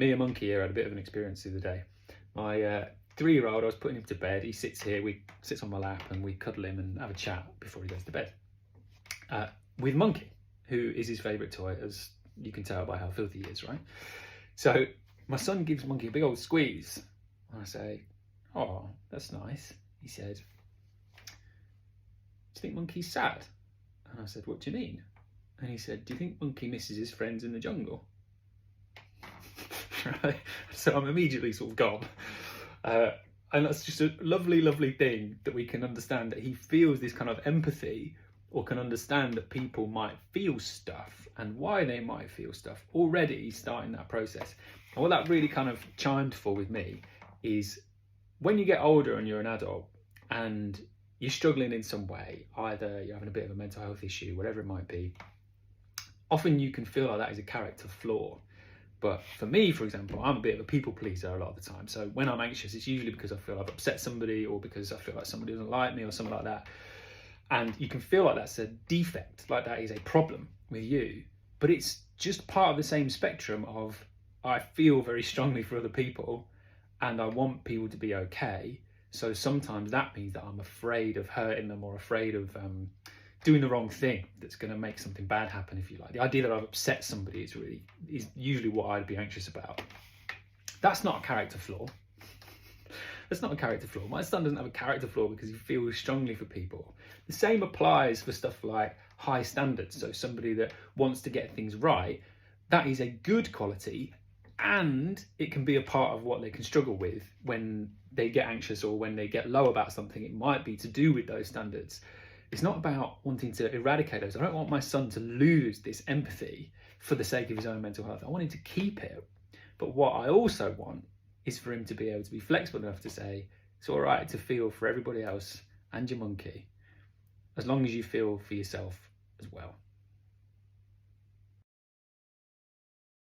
Me and Monkey here had a bit of an experience the other day. My 3-year-old, I was putting him to bed. He sits here, sits on my lap, and we cuddle him and have a chat before he goes to bed. With Monkey, who is his favourite toy, as you can tell by how filthy he is, right? So my son gives Monkey a big old squeeze. And I say, "Oh, that's nice." He said, "Do you think Monkey's sad?" And I said, "What do you mean?" And he said, "Do you think Monkey misses his friends in the jungle?" Right? So I'm immediately sort of gone. And that's just a lovely, lovely thing that we can understand, that he feels this kind of empathy, or can understand that people might feel stuff and why they might feel stuff, already starting that process. And what that really kind of chimed for with me is, when you get older and you're an adult and you're struggling in some way, either you're having a bit of a mental health issue, whatever it might be, often you can feel like that is a character flaw. But for me, for example, I'm a bit of a people pleaser a lot of the time. So when I'm anxious, it's usually because I feel I've upset somebody, or because I feel like somebody doesn't like me or something like that. And you can feel like that's a defect, like that is a problem with you. But it's just part of the same spectrum of, I feel very strongly for other people and I want people to be okay. So sometimes that means that I'm afraid of hurting them, or afraid of doing the wrong thing that's going to make something bad happen, if you like. The idea that I've upset somebody is usually what I'd be anxious about. That's not a character flaw. That's not a character flaw. My son doesn't have a character flaw because he feels strongly for people. The same applies for stuff like high standards. So somebody that wants to get things right, that is a good quality, and it can be a part of what they can struggle with when they get anxious, or when they get low about something. It might be to do with those standards. It's not about wanting to eradicate those. I don't want my son to lose this empathy for the sake of his own mental health. I want him to keep it. But what I also want is for him to be able to be flexible enough to say, it's all right to feel for everybody else and your monkey, as long as you feel for yourself as well.